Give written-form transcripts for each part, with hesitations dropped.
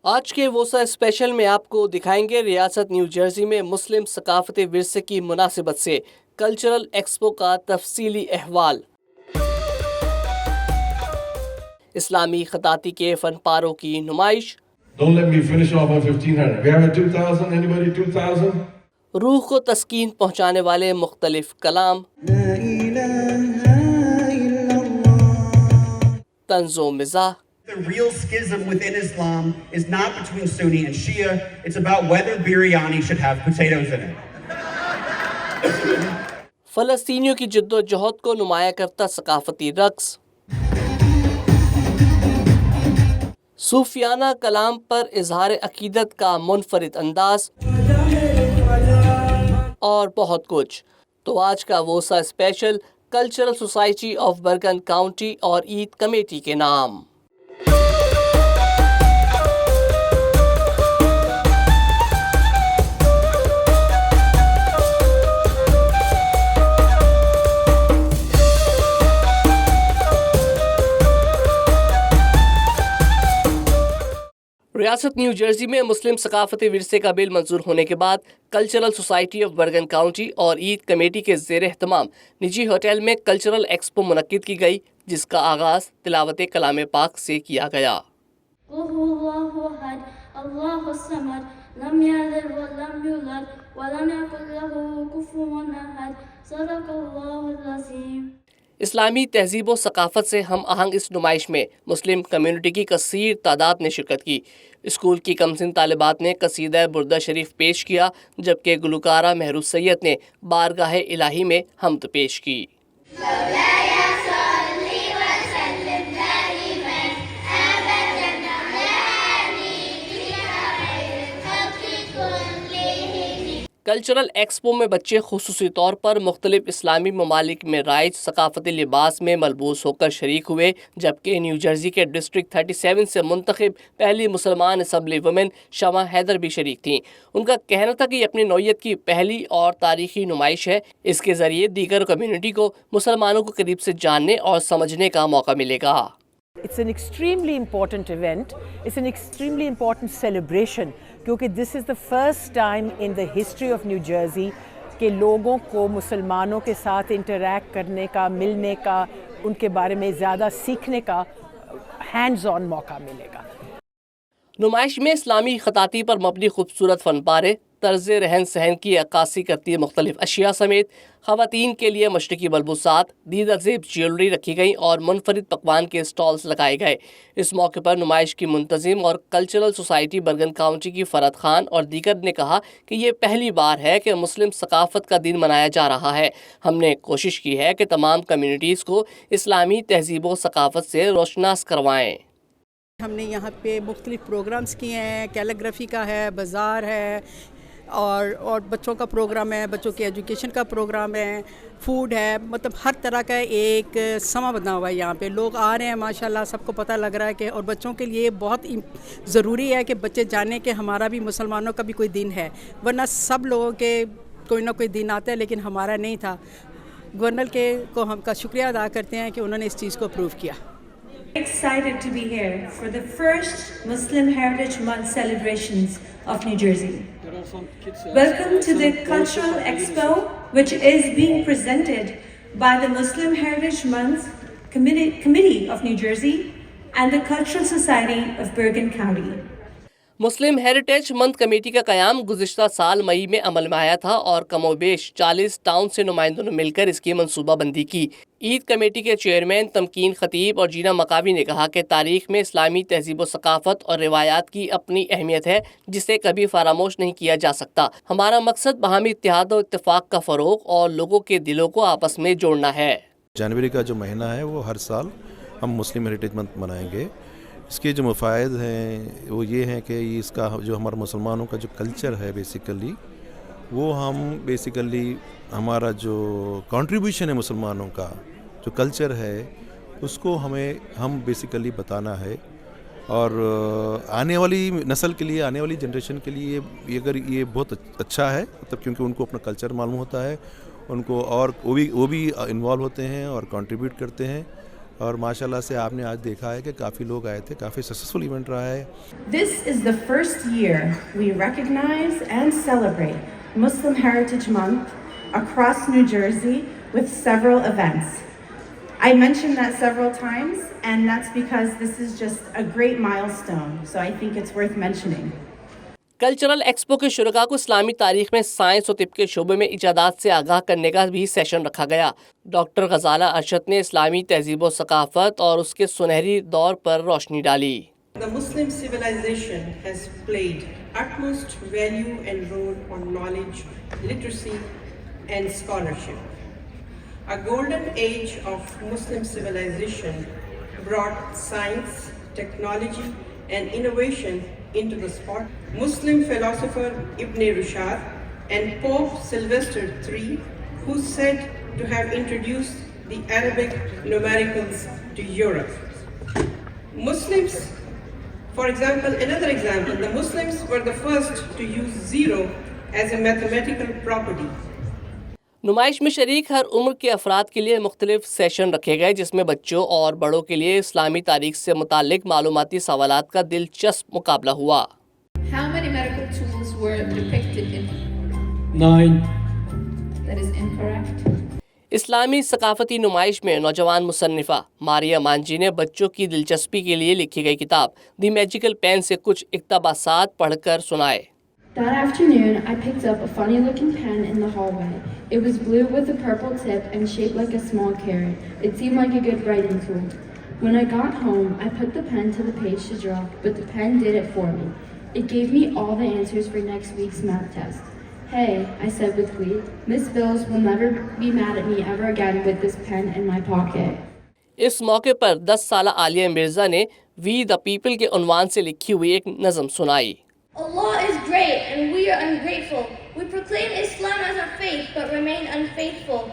आज के वोसा स्पेशल में आपको दिखाएंगे रियासत न्यूजर्सी में मुस्लिम ثقافتی विरसे की मुनासिबत से कल्चरल एक्सपो का तफसीली अहवाल। इस्लामी खताती के फनपारों की नुमाइश। Don't let me finish off on 1500. We have a 2000. Anybody 2000? रूह को तस्कीन पहुँचाने वाले मुख्तलिफ कलाम। तंज़ो मिज़ाह। The real schism within Islam is not between Sunni and Shia. It's about whether biryani should have potatoes in it. फ़लस्तीनियों की जिद्दोजहद को नुमाया करता ثقافتی रक्स। सूफियाना कलाम पर इजहार अकीदत का मुनफरिद अंदाज और बहुत कुछ। तो आज का वोसा special cultural society of Bergen County और ईद कमेटी के नाम। रियासत न्यू जर्सी में मुस्लिम ثقافتی विरसे का बिल मंजूर होने के बाद cultural society of Bergen County और ईद कमेटी के ज़ेर एहतमाम निजी होटल में कल्चरल एक्सपो मुनक्किद की गई, जिसका आगाज़ तिलावत कलाम पाक से किया गया। इस्लामी तहजीब व सकाफ़त से हम आहंग इस नुमाइश में मुस्लिम कम्युनिटी की कसीर तादाद ने शिरकत की। स्कूल की कमसिन तालिबात ने कसीदा बुर्दा शरीफ पेश किया, जबकि गुलकारा मेहरू सैयद ने बारगाह इलाही में हम्द पेश की। कल्चरल एक्सपो में बच्चे खुसूसी तौर पर मुख्तलिफ इस्लामी ममालिक में राइज ثقافتی लिबास में मलबूस होकर शरीक हुए, जबकि न्यूजर्सी के डिस्ट्रिक्ट 37 से मुंतखब पहली मुसलमान असम्बली वुमेन शमा हैदर भी शरीक थीं। उनका कहना था कि ये अपनी नौइयत की पहली और तारीखी नुमाइश है। इसके ज़रिए दीगर कम्युनिटी को मुसलमानों को करीब से जानने और समझने का मौका मिलेगा। It's an extremely important event. It's an extremely important celebration क्योंकि this is the first time in the history of New Jersey कि लोगों को मुसलमानों के साथ इंटरैक्ट करने का, मिलने का, उनके बारे में ज़्यादा सीखने का हैंड्स ऑन मौका मिलेगा। नुमाइश में इस्लामी खताती पर मबनी खूबसूरत फनपारे, तर्ज रहन सहन की अक्कासी करती मुख्तलिफ अशिया समेत ख़वातीन के लिए मशरक़ी मलबूसात, दीदा ज़ेब ज्वेलरी रखी गई और मुनफरिद पकवान के स्टॉल्स लगाए गए। इस मौके पर नुमाइश की मुंतज़िम और कल्चरल सोसाइटी बर्गन काउंटी की फ़रद खान और दीगर ने कहा कि ये पहली बार है कि मुस्लिम सकाफ़त का दिन मनाया जा रहा है। हमने कोशिश की है कि तमाम कम्युनिटीज़ को इस्लामी तहज़ीब व सकाफ़त से रोशनास करवाएँ। हमने यहाँ पे मुख्तलिफ प्रोग्राम्स किए हैं, कैलीग्राफी का है, बाज़ार है और बच्चों का प्रोग्राम है, बच्चों के एजुकेशन का प्रोग्राम है, फूड है, मतलब हर तरह का एक समा बना हुआ है। यहाँ पे लोग आ रहे हैं माशाल्लाह, सबको पता लग रहा है कि और बच्चों के लिए बहुत ज़रूरी है कि बच्चे जाने कि हमारा भी मुसलमानों का भी कोई दिन है, वरना सब लोगों के कोई ना कोई दिन आता है, लेकिन हमारा नहीं था। गवर्नर के को हम का शुक्रिया अदा करते हैं कि उन्होंने इस चीज़ को अप्रूव किया। Excited to be here for the first Muslim Heritage Month celebrations of New Jersey. Welcome to the Cultural Expo, which is being presented by the Muslim Heritage Month Committee of New Jersey and the Cultural Society of Bergen County. Muslim heritage month committee का क़याम गुज़िश्ता साल मई में अमल में आया था और कमोबेश 40 town से नुमाइंदों ने मिलकर इसकी मनसूबाबंदी की। ईद कमेटी के चेयरमैन तमकीन खतीब और जीना मकावी ने कहा कि तारीख़ में इस्लामी तहज़ीब व सकाफ़त और रिवायात की अपनी अहमियत है, जिसे कभी फरामोश नहीं किया जा सकता। हमारा मकसद बाहमी इत्तेहाद और इत्तेफाक का फ़रोग़ और लोगों के दिलों को आपस में जोड़ना है। जनवरी का जो महीना है वो हर साल हम मुस्लिम हेरिटेज मंथ मनाएंगे। इसके जो मफ़ायद हैं वो ये हैं कि इसका जो हमारा मुसलमानों का जो कल्चर है बेसिकली वो हम बेसिकली हमारा जो कंट्रीब्यूशन है मुसलमानों का जो कल्चर है उसको हम बेसिकली बताना है और आने वाली नस्ल के लिए, आने वाली जनरेशन के लिए अगर ये बहुत अच्छा है, मतलब क्योंकि उनको अपना कल्चर मालूम होता है, उनको और वो भी इन्वॉल्व होते हैं और कंट्रीब्यूट करते हैं और माशाल्लाह से आपने आज देखा है कि काफ़ी लोग आए थे, काफ़ी सक्सेसफुल इवेंट रहा है। This is the first year we recognize and celebrate Muslim Heritage Month across New Jersey with several events. I mentioned that several times, and that's because this is just a great milestone, so I think it's worth mentioning. Cultural expo के शुरका को इस्लामी तारीख में science और तिब के शोबे में इजादात से आगाह करने का भी सेशन रखा गया। डॉक्टर गजाला अरशद ने इस्लामी तहजीब व सकाफत और उसके सुनहरी दौर पर रोशनी डाली। The Muslim civilization has played utmost value and role on knowledge, literacy and scholarship. A golden age of Muslim civilization brought science, technology and innovation into the spot. Muslim philosopher Ibn Rushd and Pope Sylvester III, who's said to have introduced the Arabic numericals to Europe. Muslims, for example, another example, the Muslims were the first to use zero as a mathematical property. नुमाइश में शरीक हर उम्र के अफराद के लिए मुख्तलिफ session रखे गए, जिसमें बच्चों और बड़ों के लिए इस्लामी तारीख से मुताल्लिक मालूमाती सवालात का दिलचस्प मुकाबला हुआ। How many medical tools were depicted in? 9. That is incorrect. इस्लामी ثقافتی नुमाइश में नौजवान मुसन्निफ़ा मारिया मांझी ने बच्चों की दिलचस्पी के लिए लिखी गई किताब दी मैजिकल पेन से कुछ इक़्तिबासात पढ़कर सुनाए। That afternoon, I picked up a funny-looking pen in the hallway. It was blue with a purple tip and shaped like a small carrot. It seemed like a good writing tool. When I got home, I put the pen to the page to draw, but the pen did it for me. It gave me all the answers for next week's math test. Hey, I said with glee, Miss Bills will never be mad at me ever again with this pen in my pocket. इस मौके पर 10 साला आलिया मिर्जा ने we the people के उन्वान से लिखी हुई एक नज़म सुनाई। Allah is great and we are ungrateful. We proclaim Islam as our faith but remain unfaithful.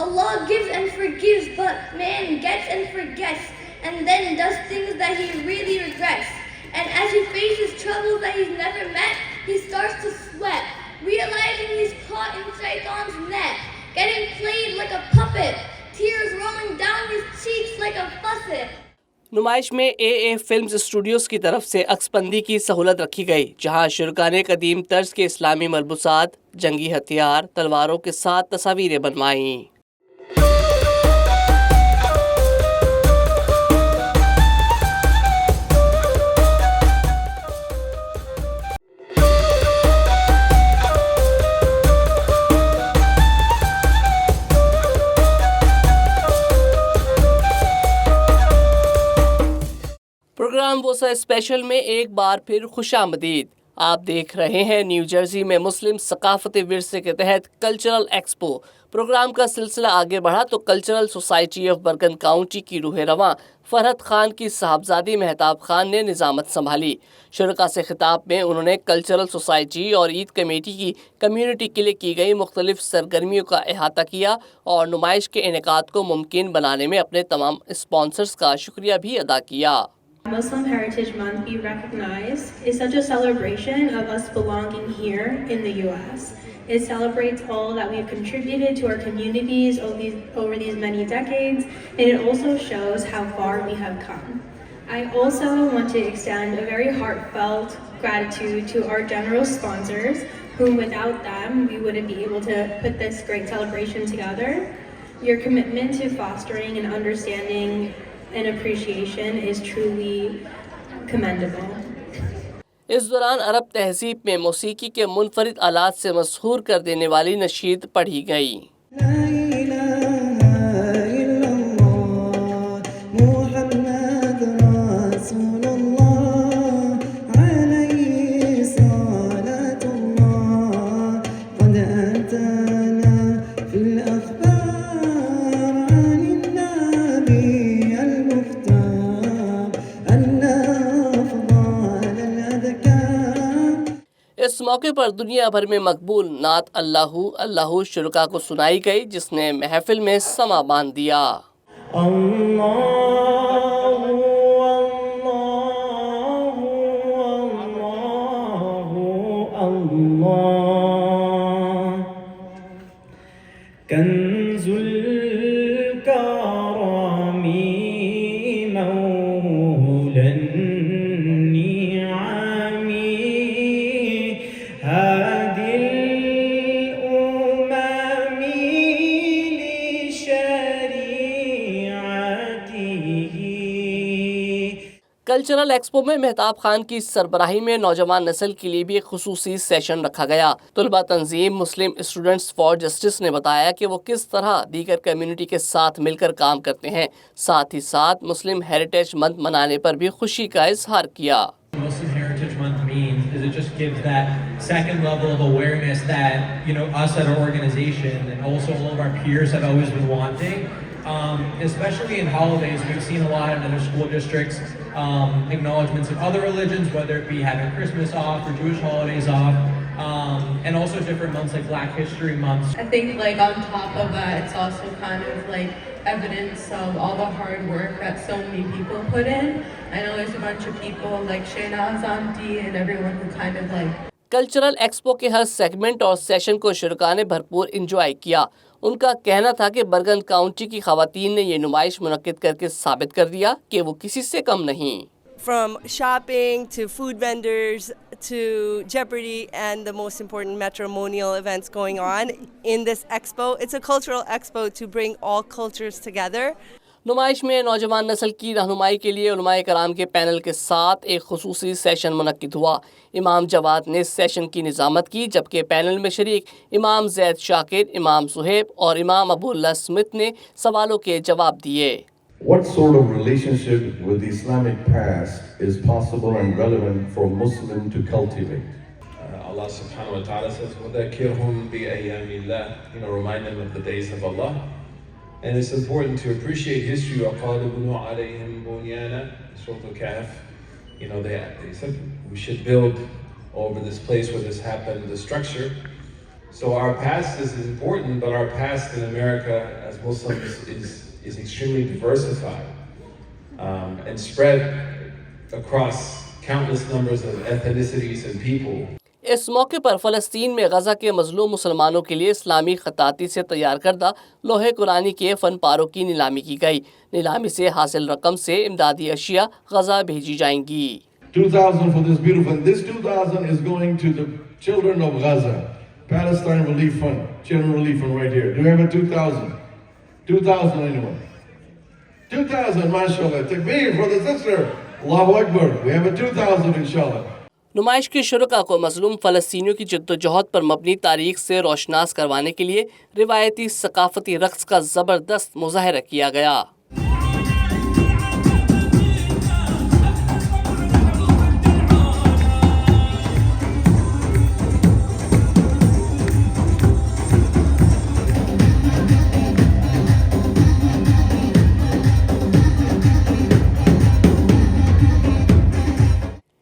Allah gives and forgives but man gets and forgets and then does things that he really regrets. And as he faces troubles that he's never met, he starts to sweat, realizing he's caught in Shaitan's net, getting played like a puppet, tears rolling down his cheeks like a faucet. नुमाइश में AA films Studios की तरफ से अक्सबंदी की सहूलत रखी गई, जहां शुरका ने कदीम तर्ज के इस्लामी मलबूसात, जंगी हथियार, तलवारों के साथ तस्वीरें बनवाईं। प्रोग्राम वर्ثہ स्पेशल में एक बार फिर खुशामदीद। आप देख रहे हैं न्यू जर्सी में मुस्लिम सकाफती विरसे के तहत कल्चरल एक्सपो। प्रोग्राम का सिलसिला आगे बढ़ा तो cultural society of Bergen county की रूह रवां फरहत खान की साहबजादी महताब खान ने निज़ामत संभाली। शुरका से खिताब में उन्होंने कल्चरल सोसाइटी और ईद कमेटी की कम्युनिटी के लिए की गई मुख्तलिफ सरगर्मियों का अहाता किया और नुमाइश के इनेकाद को मुमकिन बनाने में अपने तमाम स्पॉन्सर्स का शुक्रिया भी अदा किया। Muslim Heritage Month be recognized is such a celebration of us belonging here in the U.S. It celebrates all that we've contributed to our communities over these many decades, and it also shows how far we have come. I also want to extend a very heartfelt gratitude to our general sponsors, whom without them we wouldn't be able to put this great celebration together. Your commitment to fostering and understanding and appreciation is truly commendable. इस दौरान अरब तहजीब में मौसीकी के मुनफरिद आलात से मशहूर कर देने वाली नशीद पढ़ी गई। इस मौके पर दुनिया भर में मकबूल नात अल्लाहू अल्लाहू शुरका को सुनाई गई, जिसने महफिल में समा बांध दिया। कंजुल करामी कल्चरल एक्सपो में मेहताब खान की सरबराही में नौजवान नस्ल के लिए भी एक खुसूसी सेशन रखा गया। तलबा तंजीम मुस्लिम स्टूडेंट्स फॉर जस्टिस ने बताया कि वो किस तरह दीगर कम्युनिटी के साथ मिलकर काम करते हैं। साथ ही साथ मुस्लिम हेरिटेज मंथ मनाने पर भी खुशी का इजहार किया। Muslim Heritage Month means is it just gives that second level of awareness that, you know, us at our organization and also all of our peers have always been wanting. Especially in holidays, we've seen a lot in other school districts, acknowledgements of other religions, whether it be having Christmas off or Jewish holidays off, and also different months like Black History Month. I think like on top of that, it's also kind of like evidence of all the hard work that so many people put in. I know there's a bunch of people like Shaynaz Auntie and everyone who kind of like cultural expo के हर segment और session को शुरका ने भरपूर enjoy किया। उनका कहना था कि बर्गन काउंटी की खवातीन ने ये नुमाइश मुनक्किद करके साबित कर दिया कि वो किसी से कम नहीं। From shopping to food vendors to Jeopardy and the most important matrimonial events going on in this expo. It's a cultural expo to bring all cultures together. नुमाइश में नौजवान नस्ल की रहनुमाई के लिए उलमाए कराम के पैनल के साथ एक खुसूसी सेशन मुनक्किद हुआ। इमाम जवाद ने इस सेशन की निज़ामत की, जबकि पैनल में शरीक इमाम जैद शाकिर, इमाम सुहेब और इमाम अबुल्ला स्मिथ ने सवालों के जवाब दिए। What sort of relationship with the Islamic past is possible and relevant for Muslim to cultivate? Allah subhanahu wa ta'ala says, وَذَكِّرْهُمْ بِأَيَّامِ اللَّهِ, remind them of the days of Allah. And it's important to appreciate history. وَقَالَ بُنُوا عَلَيْهِمْ بُنْيَانًا, Surah Al-Kahf. They said we should build over this place where this happened, the structure. So our past is important, but our past in America as Muslims is extremely diversified and spread across countless numbers of ethnicities and people. इस मौके पर फ़लस्तीन में गज़ा के मज़लूम मुसलमानों के लिए इस्लामी खताती से तैयार करदा लोहे कुरानी के फ़न पारों की नीलामी की गई। नीलामी से हासिल रकम से इमदादी अशिया गज़ा भेजी जाएंगी। 2,000 for this beautiful. This 2,000 is going to the children of Gaza, Palestine Relief Fund, Children Relief Fund right here. Do we have a 2,000? 2,000 anyone? 2,000, mashallah. Takbir for the sister. Allahu Akbar. We have a 2,000 inshallah. नुमाइश के शुरका को मज़लूम फ़लस्तीनियों की जद्दोजहद पर मबनी तारीख से रोशनास करवाने के लिए रिवायती ثقافتی रक़्स का ज़बरदस्त मुज़ाहरा किया गया।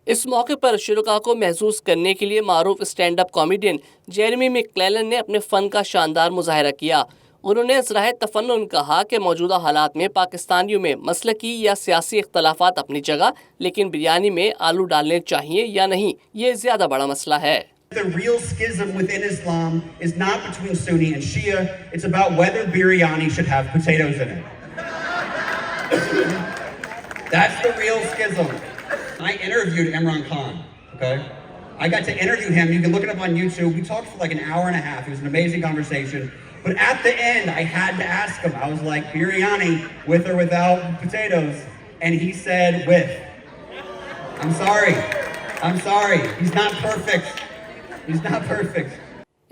इस मौके पर शुरका को महसूस करने के लिए मारूफ stand up comedian Jeremy McLellan ने अपने फ़न का शानदार मुज़ाहरा किया। उन्होंने ज़राए तफन्नुन कहा कि मौजूदा हालात में पाकिस्तानियों में मसलकी या सियासी इख्तलाफात अपनी जगह, लेकिन बिरयानी में आलू डालने चाहिए या नहीं, ये ज़्यादा बड़ा मसला है। The real schism within Islam is not between Sunni and Shia. It's about whether biryani should have potatoes in it. That's the real schism. I interviewed Imran Khan, okay? I got to interview him. You can look it up on YouTube. We talked for like an hour and a half. It was an amazing conversation. But at the end, I had to ask him. I was like, biryani with or without potatoes? And he said with. I'm sorry. He's not perfect.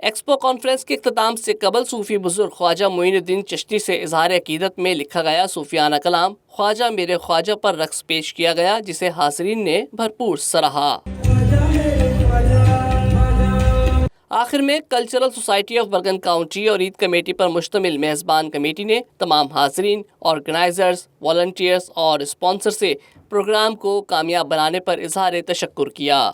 Expo conference के इख्तिताम से कबल सूफी बुजुर्ग ख्वाजा मोइनुद्दीन चिश्ती से इजहार अकीदत में लिखा गया सूफियाना कलाम ख्वाजा मेरे ख्वाजा पर रक्स पेश किया गया, जिसे हाज़रीन ने भरपूर सराहा। आखिर में cultural society of Bergen County और ईद कमेटी पर मुश्तमिल मेज़बान कमेटी ने तमाम हाज़रीन, ऑर्गेनाइजर्स, वॉलंटियर्स और स्पॉन्सर से प्रोग्राम को कामयाब बनाने पर इजहार तशक्कुर किया।